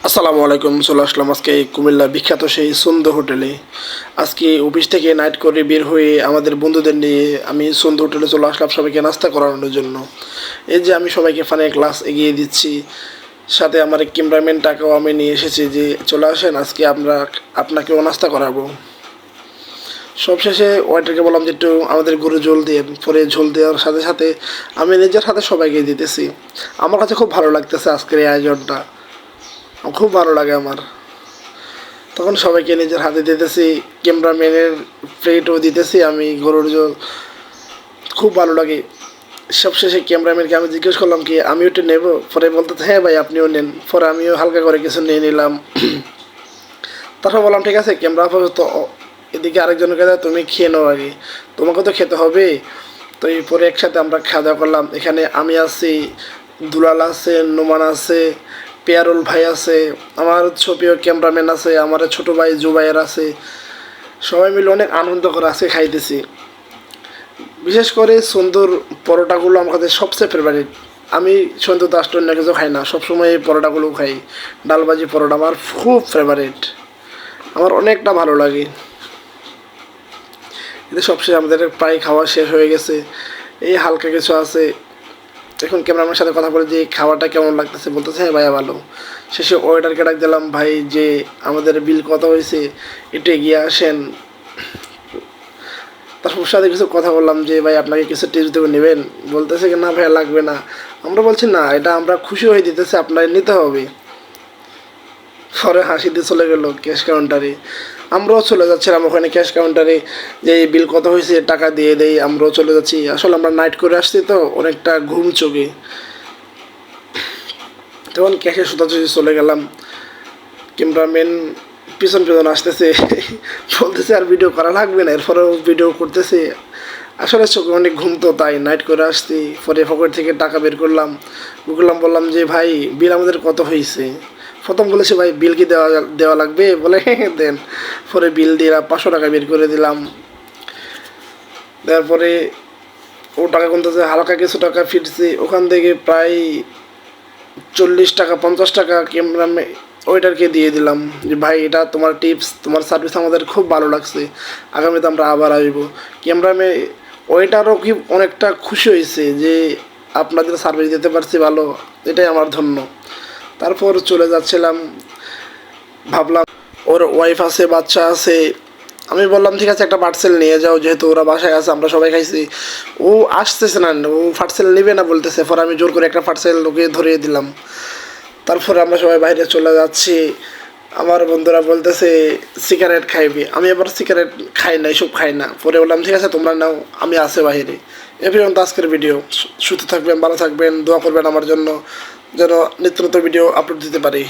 আসসালামু আলাইকুম। চলে আসলাম আজকে কুমিল্লা বিখ্যাত সেই সুন্দর হোটেলে। আজকে অফিস থেকে নাইট করে বের হয়ে আমাদের বন্ধুদের নিয়ে আমি সুন্দর হোটেলে চলে আসলাম সবাইকে নাস্তা করানোর জন্য। এই যে আমি সবাইকে ফানে গ্লাস এগিয়ে দিচ্ছি, সাথে আমার ক্যামেরাম্যানটাকেও আমি নিয়ে এসেছি যে চলে আসেন আজকে আমরা আপনাকেও নাস্তা করাবো। সবশেষে ওয়েটারকে বললাম যে একটু আমাদের গরু ঝোল দিয়ে, পরে ঝোল দেওয়ার সাথে সাথে আমি নিজের হাতে সবাইকে দিতেছি। আমার কাছে খুব ভালো লাগতেছে আজকের এই আয়োজনটা, খুব ভালো লাগে আমার। তখন সবাইকে নিজের হাতে দিতেছি, ক্যামেরাম্যানের প্লেটও দিতেছি আমি গরুর জল। খুব ভালো লাগে। সবশেষে ক্যামেরাম্যানকে আমি জিজ্ঞেস করলাম কি আমি ওটা নেব, পরে বলতে হ্যাঁ ভাই আপনিও নেন। পরে আমিও হালকা করে কিছু নিয়ে নিলাম। তারপর বললাম ঠিক আছে ক্যামেরা তো এদিকে আরেকজনকে দেয়, তুমি খেয়ে নাও আগে, তোমাকে তো খেতে হবে। তো এই পরে একসাথে আমরা খাওয়া দাওয়া করলাম। এখানে আমি আছি, দুলাল আছে, নোমান আছে, পেয়ারুল ভাই আছে, আমার ছবিও ক্যামেরাম্যান আছে, আমার ছোটো ভাই জুবাইর আছে। সবাই মিলে অনেক আনন্দ করে আজকে খাইতেছি। বিশেষ করে সুন্দর পরোটাগুলো আমার কাছে সবচেয়ে ফেভারিট। আমি সন্ধ্যা তো অন্য কিছু খাই না, সবসময় এই পরোটাগুলো খাই। ডালবাজি পরোটা আমার খুব ফেভারিট, আমার অনেকটা ভালো লাগে। এটা সবশেষে আমাদের প্রায় খাওয়া শেষ হয়ে গেছে, এই হালকা কিছু আছে। এখন ক্যামেরাম্যানের সাথে কথা বলে যে খাওয়াটা কেমন লাগতেছে, বলতেছে হ্যাঁ ভাইয়া ভালো। শেষে ওয়েটারকে ডাক দিলাম, ভাই যে আমাদের বিল কত হয়েছে একটু এগিয়ে আসেন। তারপর সাথে কিছু কথা বললাম যে ভাই আপনাকে কিছু টিপস দেবো, নেবেন? বলতেছে কি না ভাইয়া লাগবে না। আমরা বলছি না এটা আমরা খুশি হয়ে দিতেছে, আপনার নিতে হবে। পরে হাসি দিয়ে চলে গেলো ক্যাশ কাউন্টারে। আমরাও চলে যাচ্ছিলাম ওখানে ক্যাশ কাউন্টারে, যে এই বিল কত হয়েছে টাকা দিয়ে দেই। আমরাও চলে যাচ্ছি, আসলে আমরা নাইট করে আসছি তো অনেকটা ঘুম চোখে। তখন ক্যাশে সোজাসুজি চলে গেলাম। ক্যামেরাম্যান পিছন পিছন আসতেছে, বলতেছে আর ভিডিও করা লাগবে না, এরপরেও ভিডিও করতেছে। আসলে চোখে অনেক ঘুম তো, তাই নাইট করে আসছি। পরে পকেট থেকে টাকা বের করলাম, বললাম যে ভাই বিল আমাদের কত হয়েছে। প্রথম বলেছে ভাই বিল কি দেওয়া দেওয়া লাগবে, বলে হ্যাঁ দেন। পরে বিল দিয়ে 500 টাকা বের করে দিলাম। তারপরে ও টাকা গুনতেছে, হালকা কিছু টাকা ফিরছে ওখান থেকে প্রায় 40 টাকা 50 টাকা ক্যামেরাম্যান ওইটারকে দিয়ে দিলাম যে ভাই এটা তোমার টিপস, তোমার সার্ভিস আমাদের খুব ভালো লাগছে, আগামীতে আমরা আবার আসবো। ক্যামেরাম্যান ওইটারও কি অনেকটা খুশি হয়েছে যে আপনাদের সার্ভিস দিতে পারছি ভালো, এটাই আমার ধন্য। তারপর চলে যাচ্ছিলাম, ভাবলাম ওর ওয়াইফ আছে, বাচ্চা আছে। আমি বললাম ঠিক আছে একটা পার্সেল নিয়ে যাও, যেহেতু ওরা বাসায় আছে, আমরা সবাই খাইছি। ও আসতেছে না, ও পার্সেল নেবে না বলতেছে। পরে আমি জোর করে একটা পার্সেল ওকে ধরিয়ে দিলাম। তারপরে আমরা সবাই বাইরে চলে যাচ্ছি। আমার বন্ধুরা বলতেছে সিগারেট খাইবি, আমি আবার সিগারেট খাই না, এসব খাই না। পরে বললাম ঠিক আছে তোমরা নাও, আমি আসে বাইরে। এ পর্যন্ত আজকের ভিডিও। সুস্থ থাকবেন, ভালো থাকবেন, দোয়া করবেন আমার জন্য, যেন নিত্য নতুন ভিডিও আপলোড দিতে পারি।